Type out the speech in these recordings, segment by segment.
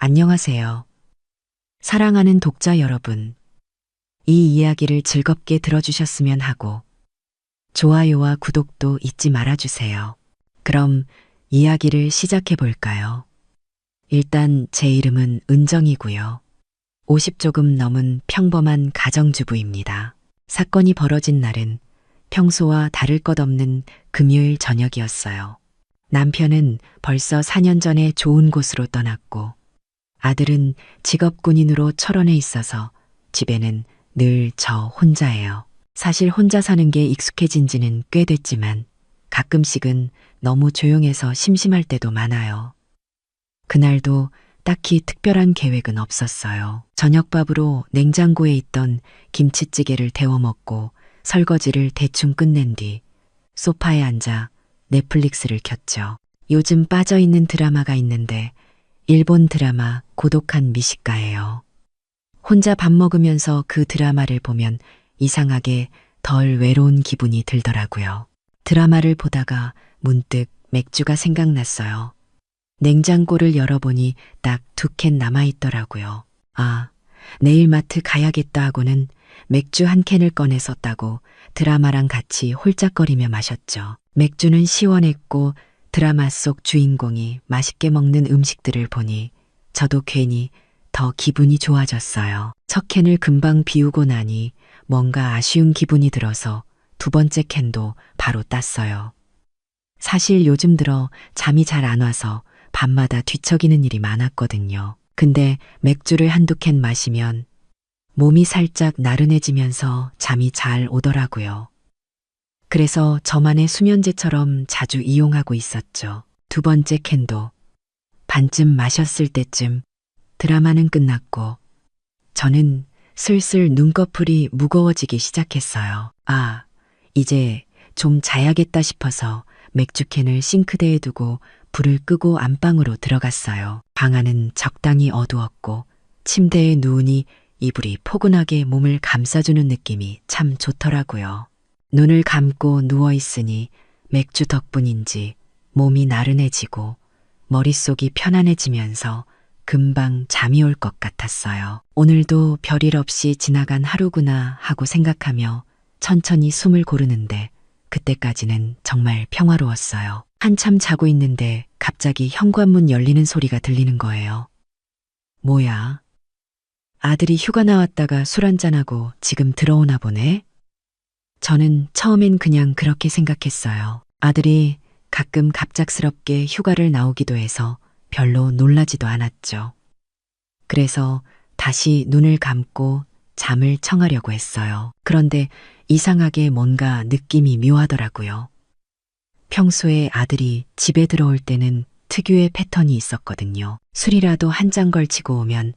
안녕하세요. 사랑하는 독자 여러분. 이 이야기를 즐겁게 들어주셨으면 하고, 좋아요와 구독도 잊지 말아주세요. 그럼 이야기를 시작해 볼까요? 일단 제 이름은 은정이고요. 50 조금 넘은 평범한 가정주부입니다. 사건이 벌어진 날은 평소와 다를 것 없는 금요일 저녁이었어요. 남편은 벌써 4년 전에 좋은 곳으로 떠났고, 아들은 직업 군인으로 철원에 있어서 집에는 늘 저 혼자예요. 사실 혼자 사는 게 익숙해진 지는 꽤 됐지만 가끔씩은 너무 조용해서 심심할 때도 많아요. 그날도 딱히 특별한 계획은 없었어요. 저녁밥으로 냉장고에 있던 김치찌개를 데워 먹고 설거지를 대충 끝낸 뒤 소파에 앉아 넷플릭스를 켰죠. 요즘 빠져있는 드라마가 있는데 일본 드라마 고독한 미식가예요. 혼자 밥 먹으면서 그 드라마를 보면 이상하게 덜 외로운 기분이 들더라고요. 드라마를 보다가 문득 맥주가 생각났어요. 냉장고를 열어보니 딱 2캔 남아있더라고요. 아, 내일 마트 가야겠다 하고는 맥주 1캔을 꺼내서 드라마랑 같이 홀짝거리며 마셨죠. 맥주는 시원했고 드라마 속 주인공이 맛있게 먹는 음식들을 보니 저도 괜히 더 기분이 좋아졌어요. 첫 캔을 금방 비우고 나니 뭔가 아쉬운 기분이 들어서 2번째 캔도 바로 땄어요. 사실 요즘 들어 잠이 잘 안 와서 밤마다 뒤척이는 일이 많았거든요. 근데 맥주를 1~2캔 마시면 몸이 살짝 나른해지면서 잠이 잘 오더라고요. 그래서 저만의 수면제처럼 자주 이용하고 있었죠. 2번째 캔도 반쯤 마셨을 때쯤 드라마는 끝났고 저는 슬슬 눈꺼풀이 무거워지기 시작했어요. 아, 이제 좀 자야겠다 싶어서 맥주캔을 싱크대에 두고 불을 끄고 안방으로 들어갔어요. 방 안은 적당히 어두웠고 침대에 누우니 이불이 포근하게 몸을 감싸주는 느낌이 참 좋더라고요. 눈을 감고 누워있으니 맥주 덕분인지 몸이 나른해지고 머릿속이 편안해지면서 금방 잠이 올 것 같았어요. 오늘도 별일 없이 지나간 하루구나 하고 생각하며 천천히 숨을 고르는데 그때까지는 정말 평화로웠어요. 한참 자고 있는데 갑자기 현관문 열리는 소리가 들리는 거예요. 뭐야? 아들이 휴가 나왔다가 술 한잔하고 지금 들어오나 보네? 저는 처음엔 그냥 그렇게 생각했어요. 아들이 가끔 갑작스럽게 휴가를 나오기도 해서 별로 놀라지도 않았죠. 그래서 다시 눈을 감고 잠을 청하려고 했어요. 그런데 이상하게 뭔가 느낌이 묘하더라고요. 평소에 아들이 집에 들어올 때는 특유의 패턴이 있었거든요. 술이라도 한 잔 걸치고 오면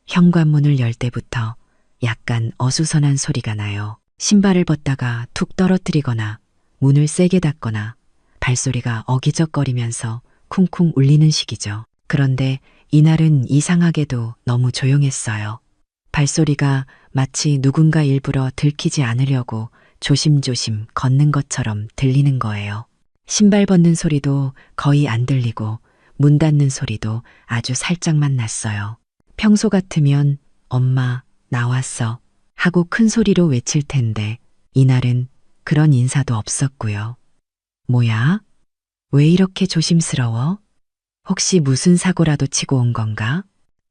현관문을 열 때부터 약간 어수선한 소리가 나요. 신발을 벗다가 툭 떨어뜨리거나 문을 세게 닫거나 발소리가 어기적거리면서 쿵쿵 울리는 식이죠. 그런데 이날은 이상하게도 너무 조용했어요. 발소리가 마치 누군가 일부러 들키지 않으려고 조심조심 걷는 것처럼 들리는 거예요. 신발 벗는 소리도 거의 안 들리고 문 닫는 소리도 아주 살짝만 났어요. 평소 같으면 엄마 나왔어 하고 큰 소리로 외칠 텐데 이날은 그런 인사도 없었고요. 뭐야? 왜 이렇게 조심스러워? 혹시 무슨 사고라도 치고 온 건가?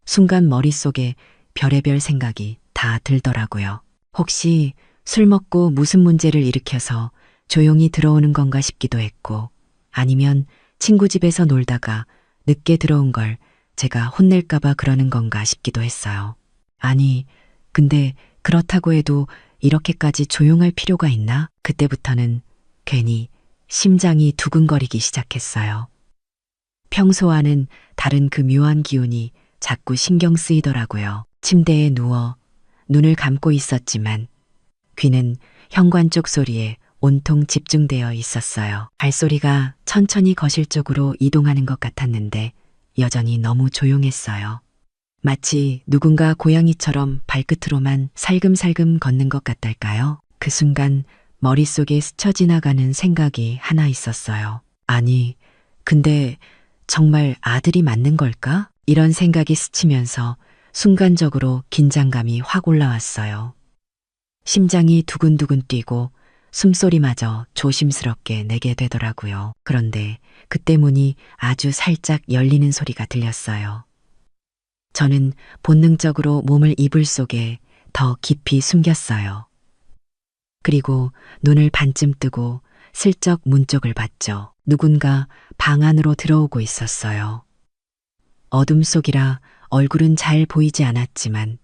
순간 머릿속에 별의별 생각이 다 들더라고요. 혹시 술 먹고 무슨 문제를 일으켜서 조용히 들어오는 건가 싶기도 했고 아니면 친구 집에서 놀다가 늦게 들어온 걸 제가 혼낼까봐 그러는 건가 싶기도 했어요. 아니, 근데 그렇다고 해도 이렇게까지 조용할 필요가 있나? 그때부터는 괜히 심장이 두근거리기 시작했어요. 평소와는 다른 그 묘한 기운이 자꾸 신경 쓰이더라고요. 침대에 누워 눈을 감고 있었지만 귀는 현관 쪽 소리에 온통 집중되어 있었어요. 발소리가 천천히 거실 쪽으로 이동하는 것 같았는데 여전히 너무 조용했어요. 마치 누군가 고양이처럼 발끝으로만 살금살금 걷는 것 같달까요? 그 순간 머릿속에 스쳐 지나가는 생각이 하나 있었어요. 아니, 근데 정말 아들이 맞는 걸까? 이런 생각이 스치면서 순간적으로 긴장감이 확 올라왔어요. 심장이 두근두근 뛰고 숨소리마저 조심스럽게 내게 되더라고요. 그런데 그때 문이 아주 살짝 열리는 소리가 들렸어요. 저는 본능적으로 몸을 이불 속에 더 깊이 숨겼어요. 그리고 눈을 반쯤 뜨고 슬쩍 문 쪽을 봤죠. 누군가 방 안으로 들어오고 있었어요. 어둠 속이라 얼굴은 잘 보이지 않았지만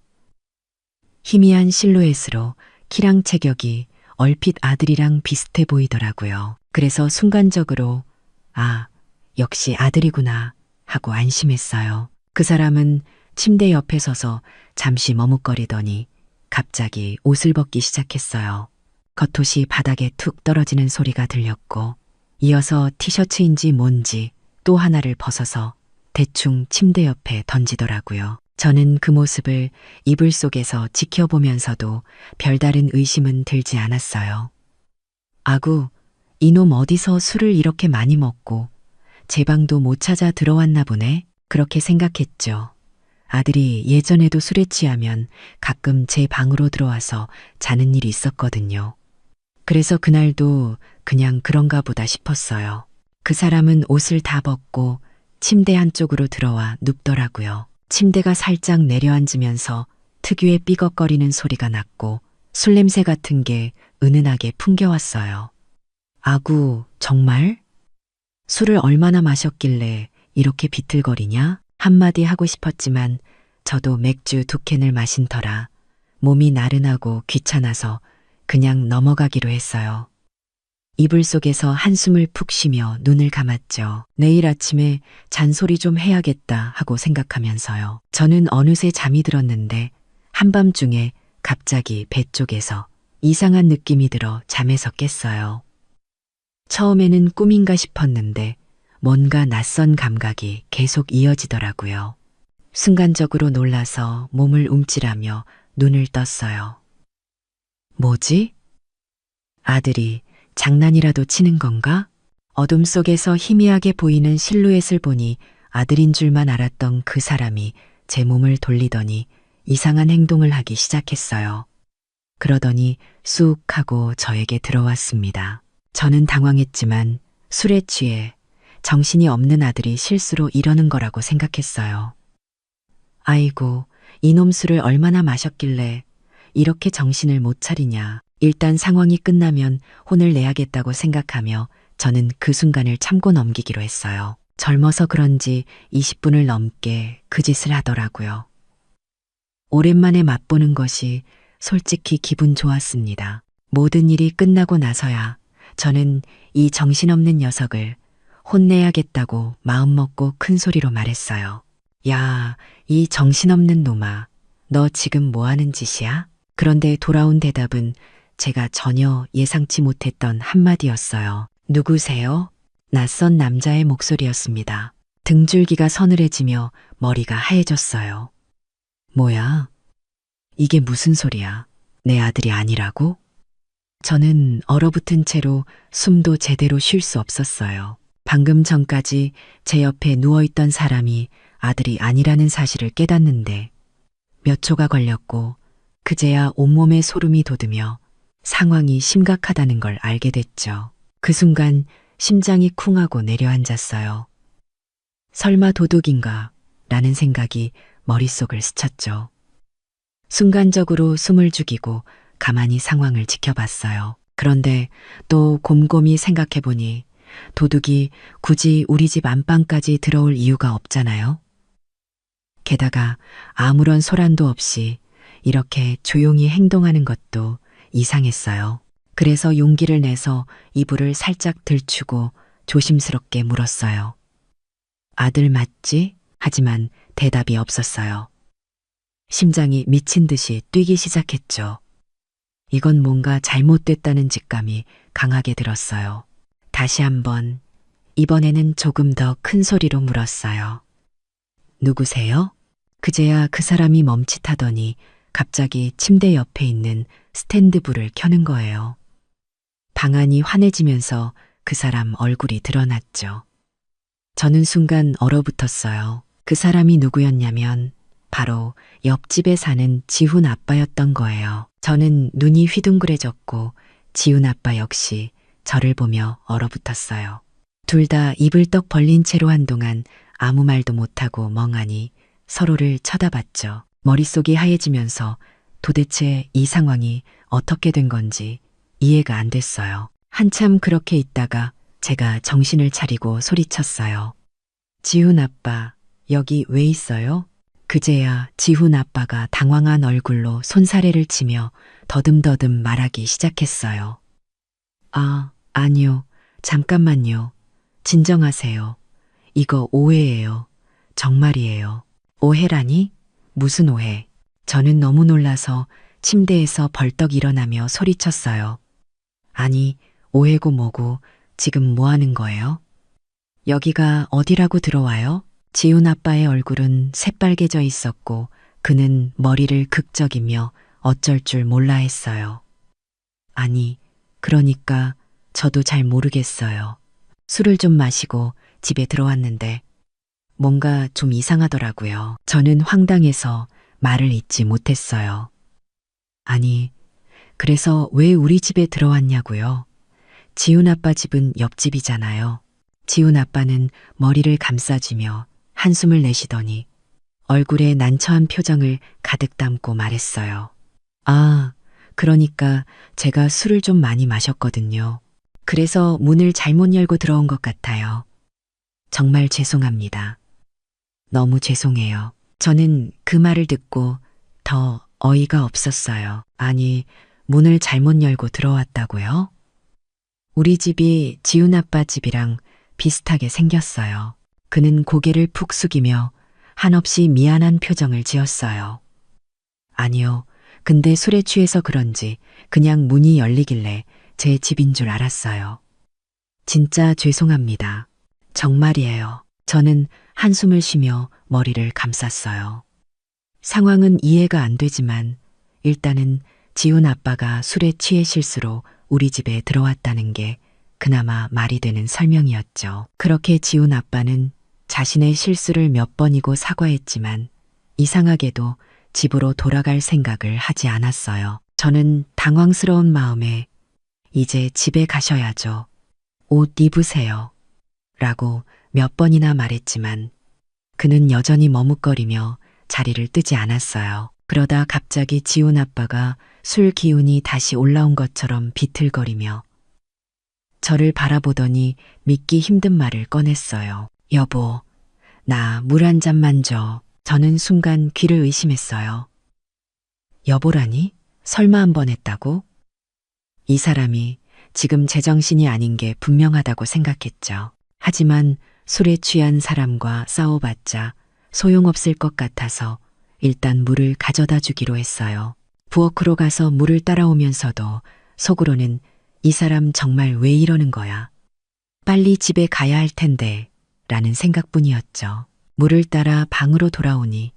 희미한 실루엣으로 키랑 체격이 얼핏 아들이랑 비슷해 보이더라고요. 그래서 순간적으로 아, 역시 아들이구나 하고 안심했어요. 그 사람은 침대 옆에 서서 잠시 머뭇거리더니 갑자기 옷을 벗기 시작했어요. 겉옷이 바닥에 툭 떨어지는 소리가 들렸고 이어서 티셔츠인지 뭔지 또 하나를 벗어서 대충 침대 옆에 던지더라고요. 저는 그 모습을 이불 속에서 지켜보면서도 별다른 의심은 들지 않았어요. 아구, 이놈 어디서 술을 이렇게 많이 먹고 제 방도 못 찾아 들어왔나 보네. 그렇게 생각했죠. 아들이 예전에도 술에 취하면 가끔 제 방으로 들어와서 자는 일이 있었거든요. 그래서 그날도 그냥 그런가 보다 싶었어요. 그 사람은 옷을 다 벗고 침대 한쪽으로 들어와 눕더라고요. 침대가 살짝 내려앉으면서 특유의 삐걱거리는 소리가 났고 술 냄새 같은 게 은은하게 풍겨왔어요. 아구, 정말? 술을 얼마나 마셨길래 이렇게 비틀거리냐? 한마디 하고 싶었지만 저도 맥주 2캔을 마신 터라 몸이 나른하고 귀찮아서 그냥 넘어가기로 했어요. 이불 속에서 한숨을 푹 쉬며 눈을 감았죠. 내일 아침에 잔소리 좀 해야겠다 하고 생각하면서요. 저는 어느새 잠이 들었는데 한밤중에 갑자기 배 쪽에서 이상한 느낌이 들어 잠에서 깼어요. 처음에는 꿈인가 싶었는데 뭔가 낯선 감각이 계속 이어지더라고요. 순간적으로 놀라서 몸을 움찔하며 눈을 떴어요. 뭐지? 아들이 장난이라도 치는 건가? 어둠 속에서 희미하게 보이는 실루엣을 보니 아들인 줄만 알았던 그 사람이 제 몸을 돌리더니 이상한 행동을 하기 시작했어요. 그러더니 쑥 하고 저에게 들어왔습니다. 저는 당황했지만 술에 취해 정신이 없는 아들이 실수로 이러는 거라고 생각했어요. 아이고, 이놈 술을 얼마나 마셨길래 이렇게 정신을 못 차리냐. 일단 상황이 끝나면 혼을 내야겠다고 생각하며 저는 그 순간을 참고 넘기기로 했어요. 젊어서 그런지 20분을 넘게 그 짓을 하더라고요. 오랜만에 맛보는 것이 솔직히 기분 좋았습니다. 모든 일이 끝나고 나서야 저는 이 정신없는 녀석을 혼내야겠다고 마음먹고 큰 소리로 말했어요. 야, 이 정신없는 놈아, 너 지금 뭐 하는 짓이야? 그런데 돌아온 대답은 제가 전혀 예상치 못했던 한마디였어요. 누구세요? 낯선 남자의 목소리였습니다. 등줄기가 서늘해지며 머리가 하얘졌어요. 뭐야? 이게 무슨 소리야? 내 아들이 아니라고? 저는 얼어붙은 채로 숨도 제대로 쉴 수 없었어요. 방금 전까지 제 옆에 누워있던 사람이 아들이 아니라는 사실을 깨닫는데 몇 초가 걸렸고 그제야 온몸에 소름이 돋으며 상황이 심각하다는 걸 알게 됐죠. 그 순간 심장이 쿵하고 내려앉았어요. 설마 도둑인가? 라는 생각이 머릿속을 스쳤죠. 순간적으로 숨을 죽이고 가만히 상황을 지켜봤어요. 그런데 또 곰곰이 생각해보니 도둑이 굳이 우리 집 안방까지 들어올 이유가 없잖아요. 게다가 아무런 소란도 없이 이렇게 조용히 행동하는 것도 이상했어요. 그래서 용기를 내서 이불을 살짝 들추고 조심스럽게 물었어요. 아들 맞지? 하지만 대답이 없었어요. 심장이 미친 듯이 뛰기 시작했죠. 이건 뭔가 잘못됐다는 직감이 강하게 들었어요. 다시 한번, 이번에는 조금 더 큰 소리로 물었어요. 누구세요? 그제야 그 사람이 멈칫하더니 갑자기 침대 옆에 있는 스탠드 불을 켜는 거예요. 방안이 환해지면서 그 사람 얼굴이 드러났죠. 저는 순간 얼어붙었어요. 그 사람이 누구였냐면 바로 옆집에 사는 지훈 아빠였던 거예요. 저는 눈이 휘둥그레졌고 지훈 아빠 역시 저를 보며 얼어붙었어요. 둘 다 입을 떡 벌린 채로 한동안 아무 말도 못하고 멍하니 서로를 쳐다봤죠. 머릿속이 하얘지면서 도대체 이 상황이 어떻게 된 건지 이해가 안 됐어요. 한참 그렇게 있다가 제가 정신을 차리고 소리쳤어요. 지훈 아빠, 여기 왜 있어요? 그제야 지훈 아빠가 당황한 얼굴로 손사래를 치며 더듬더듬 말하기 시작했어요. 아, 아니요. 잠깐만요. 진정하세요. 이거 오해예요. 정말이에요. 오해라니? 무슨 오해? 저는 너무 놀라서 침대에서 벌떡 일어나며 소리쳤어요. 아니, 오해고 뭐고 지금 뭐 하는 거예요? 여기가 어디라고 들어와요? 지훈 아빠의 얼굴은 새빨개져 있었고 그는 머리를 극적이며 어쩔 줄 몰라 했어요. 아니, 그러니까 저도 잘 모르겠어요. 술을 좀 마시고 집에 들어왔는데 뭔가 좀 이상하더라고요. 저는 황당해서 말을 잇지 못했어요. 아니, 그래서 왜 우리 집에 들어왔냐고요? 지훈 아빠 집은 옆집이잖아요. 지훈 아빠는 머리를 감싸주며 한숨을 내쉬더니 얼굴에 난처한 표정을 가득 담고 말했어요. 아, 그러니까 제가 술을 좀 많이 마셨거든요. 그래서 문을 잘못 열고 들어온 것 같아요. 정말 죄송합니다. 너무 죄송해요. 저는 그 말을 듣고 더 어이가 없었어요. 아니, 문을 잘못 열고 들어왔다고요? 우리 집이 지훈 아빠 집이랑 비슷하게 생겼어요. 그는 고개를 푹 숙이며 한없이 미안한 표정을 지었어요. 아니요. 근데 술에 취해서 그런지 그냥 문이 열리길래 제 집인 줄 알았어요. 진짜 죄송합니다. 정말이에요. 저는 한숨을 쉬며 머리를 감쌌어요. 상황은 이해가 안 되지만 일단은 지훈 아빠가 술에 취해 실수로 우리 집에 들어왔다는 게 그나마 말이 되는 설명이었죠. 그렇게 지훈 아빠는 자신의 실수를 몇 번이고 사과했지만 이상하게도 집으로 돌아갈 생각을 하지 않았어요. 저는 당황스러운 마음에 이제 집에 가셔야죠. 옷 입으세요. 라고 몇 번이나 말했지만 그는 여전히 머뭇거리며 자리를 뜨지 않았어요. 그러다 갑자기 지훈 아빠가 술 기운이 다시 올라온 것처럼 비틀거리며 저를 바라보더니 믿기 힘든 말을 꺼냈어요. 여보, 나 물 한 잔만 줘. 저는 순간 귀를 의심했어요. 여보라니? 설마 한 번 했다고? 이 사람이 지금 제정신이 아닌 게 분명하다고 생각했죠. 하지만 술에 취한 사람과 싸워봤자 소용없을 것 같아서 일단 물을 가져다 주기로 했어요. 부엌으로 가서 물을 따라오면서도 속으로는 이 사람 정말 왜 이러는 거야? 빨리 집에 가야 할 텐데 라는 생각뿐이었죠. 물을 따라 방으로 돌아오니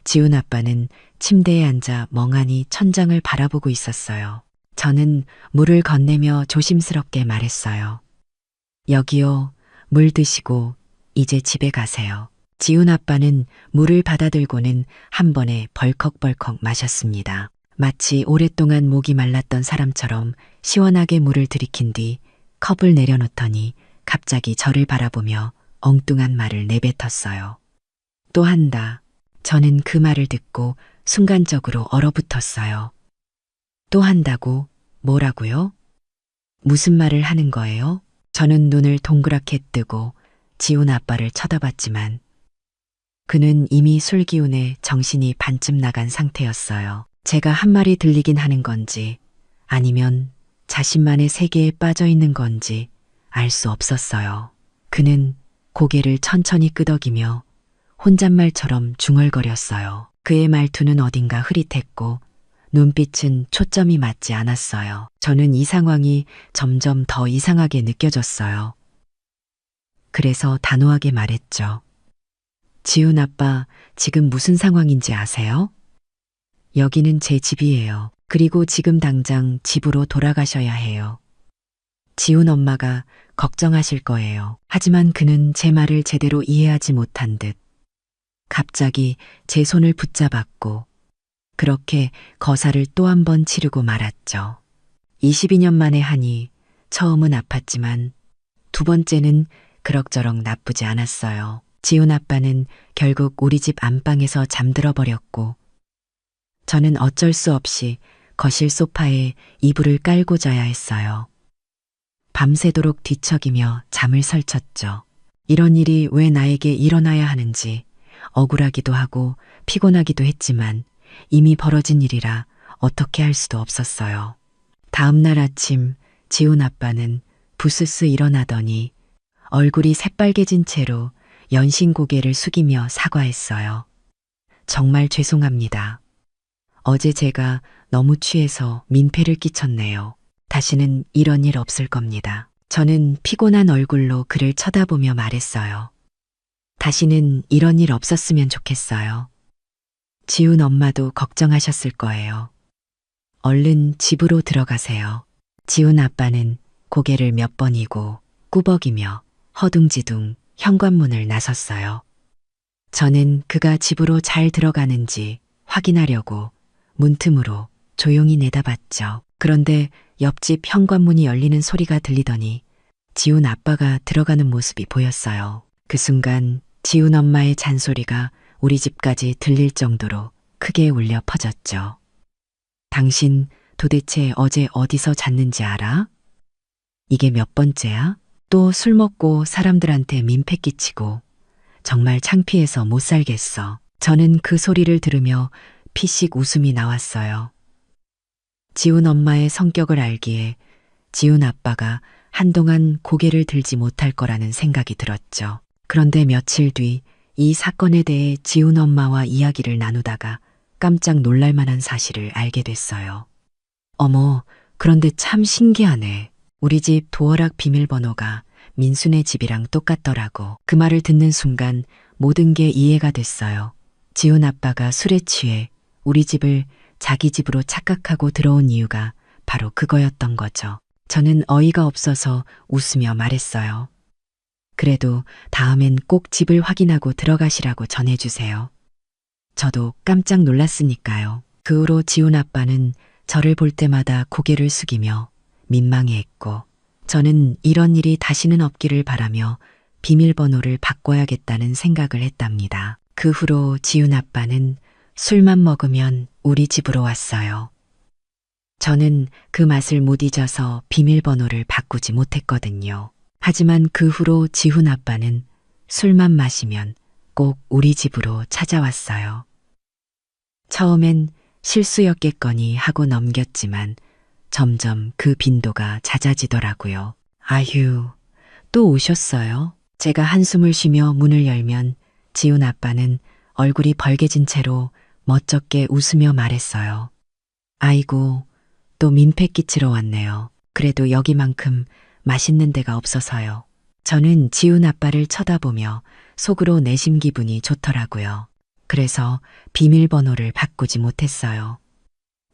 지훈 아빠는 침대에 앉아 멍하니 천장을 바라보고 있었어요. 저는 물을 건네며 조심스럽게 말했어요. 여기요, 물 드시고 이제 집에 가세요. 지훈 아빠는 물을 받아들고는 한 번에 벌컥벌컥 마셨습니다. 마치 오랫동안 목이 말랐던 사람처럼 시원하게 물을 들이킨 뒤 컵을 내려놓더니 갑자기 저를 바라보며 엉뚱한 말을 내뱉었어요. 또 한다. 저는 그 말을 듣고 순간적으로 얼어붙었어요. 또 한다고? 뭐라고요? 무슨 말을 하는 거예요? 저는 눈을 동그랗게 뜨고 지훈 아빠를 쳐다봤지만 그는 이미 술 기운에 정신이 반쯤 나간 상태였어요. 제가 한 말이 들리긴 하는 건지 아니면 자신만의 세계에 빠져 있는 건지 알 수 없었어요. 그는 고개를 천천히 끄덕이며 혼잣말처럼 중얼거렸어요. 그의 말투는 어딘가 흐릿했고 눈빛은 초점이 맞지 않았어요. 저는 이 상황이 점점 더 이상하게 느껴졌어요. 그래서 단호하게 말했죠. 지훈 아빠, 지금 무슨 상황인지 아세요? 여기는 제 집이에요. 그리고 지금 당장 집으로 돌아가셔야 해요. 지훈 엄마가 걱정하실 거예요. 하지만 그는 제 말을 제대로 이해하지 못한 듯 갑자기 제 손을 붙잡았고 그렇게 거사를 또 한 번 치르고 말았죠. 22년 만에 하니 처음은 아팠지만 두 번째는 그럭저럭 나쁘지 않았어요. 지훈 아빠는 결국 우리 집 안방에서 잠들어 버렸고 저는 어쩔 수 없이 거실 소파에 이불을 깔고 자야 했어요. 밤새도록 뒤척이며 잠을 설쳤죠. 이런 일이 왜 나에게 일어나야 하는지 억울하기도 하고 피곤하기도 했지만 이미 벌어진 일이라 어떻게 할 수도 없었어요. 다음 날 아침 지훈 아빠는 부스스 일어나더니 얼굴이 새빨개진 채로 연신 고개를 숙이며 사과했어요. 정말 죄송합니다. 어제 제가 너무 취해서 민폐를 끼쳤네요. 다시는 이런 일 없을 겁니다. 저는 피곤한 얼굴로 그를 쳐다보며 말했어요. 다시는 이런 일 없었으면 좋겠어요. 지훈 엄마도 걱정하셨을 거예요. 얼른 집으로 들어가세요. 지훈 아빠는 고개를 몇 번이고 꾸벅이며 허둥지둥 현관문을 나섰어요. 저는 그가 집으로 잘 들어가는지 확인하려고 문틈으로 조용히 내다봤죠. 그런데 옆집 현관문이 열리는 소리가 들리더니 지훈 아빠가 들어가는 모습이 보였어요. 그 순간 지훈 엄마의 잔소리가 우리 집까지 들릴 정도로 크게 울려 퍼졌죠. 당신 도대체 어제 어디서 잤는지 알아? 이게 몇 번째야? 또 술 먹고 사람들한테 민폐 끼치고 정말 창피해서 못 살겠어. 저는 그 소리를 들으며 피식 웃음이 나왔어요. 지훈 엄마의 성격을 알기에 지훈 아빠가 한동안 고개를 들지 못할 거라는 생각이 들었죠. 그런데 며칠 뒤 이 사건에 대해 지훈 엄마와 이야기를 나누다가 깜짝 놀랄 만한 사실을 알게 됐어요. 어머, 그런데 참 신기하네. 우리 집 도어락 비밀번호가 민수네 집이랑 똑같더라고. 그 말을 듣는 순간 모든 게 이해가 됐어요. 지훈 아빠가 술에 취해 우리 집을 자기 집으로 착각하고 들어온 이유가 바로 그거였던 거죠. 저는 어이가 없어서 웃으며 말했어요. 그래도 다음엔 꼭 집을 확인하고 들어가시라고 전해주세요. 저도 깜짝 놀랐으니까요. 그 후로 지훈 아빠는 저를 볼 때마다 고개를 숙이며 민망해했고 저는 이런 일이 다시는 없기를 바라며 비밀번호를 바꿔야겠다는 생각을 했답니다. 그 후로 지훈 아빠는 술만 먹으면 우리 집으로 왔어요. 저는 그 맛을 못 잊어서 비밀번호를 바꾸지 못했거든요. 하지만 그 후로 지훈 아빠는 술만 마시면 꼭 우리 집으로 찾아왔어요. 처음엔 실수였겠거니 하고 넘겼지만 점점 그 빈도가 잦아지더라고요. 아휴, 또 오셨어요? 제가 한숨을 쉬며 문을 열면 지훈 아빠는 얼굴이 벌개진 채로 멋쩍게 웃으며 말했어요. 아이고, 또 민폐 끼치러 왔네요. 그래도 여기만큼 맛있는 데가 없어서요. 저는 지훈 아빠를 쳐다보며 속으로 내심 기분이 좋더라고요. 그래서 비밀번호를 바꾸지 못했어요.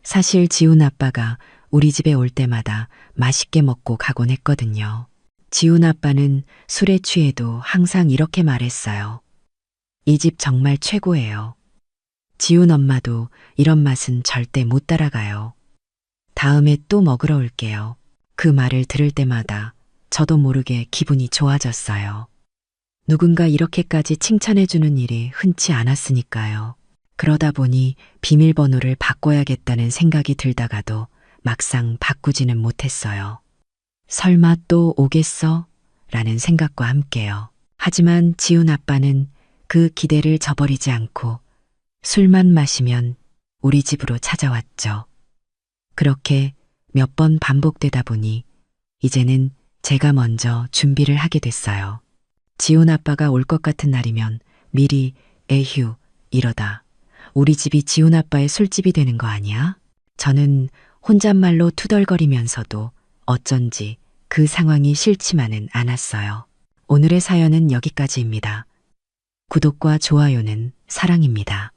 사실 지훈 아빠가 우리 집에 올 때마다 맛있게 먹고 가곤 했거든요. 지훈 아빠는 술에 취해도 항상 이렇게 말했어요. 이 집 정말 최고예요. 지훈 엄마도 이런 맛은 절대 못 따라가요. 다음에 또 먹으러 올게요. 그 말을 들을 때마다 저도 모르게 기분이 좋아졌어요. 누군가 이렇게까지 칭찬해주는 일이 흔치 않았으니까요. 그러다 보니 비밀번호를 바꿔야겠다는 생각이 들다가도 막상 바꾸지는 못했어요. 설마 또 오겠어? 라는 생각과 함께요. 하지만 지훈 아빠는 그 기대를 저버리지 않고 술만 마시면 우리 집으로 찾아왔죠. 그렇게 몇 번 반복되다 보니 이제는 제가 먼저 준비를 하게 됐어요. 지훈 아빠가 올 것 같은 날이면 미리 에휴 이러다 우리 집이 지훈 아빠의 술집이 되는 거 아니야? 저는 혼잣말로 투덜거리면서도 어쩐지 그 상황이 싫지만은 않았어요. 오늘의 사연은 여기까지입니다. 구독과 좋아요는 사랑입니다.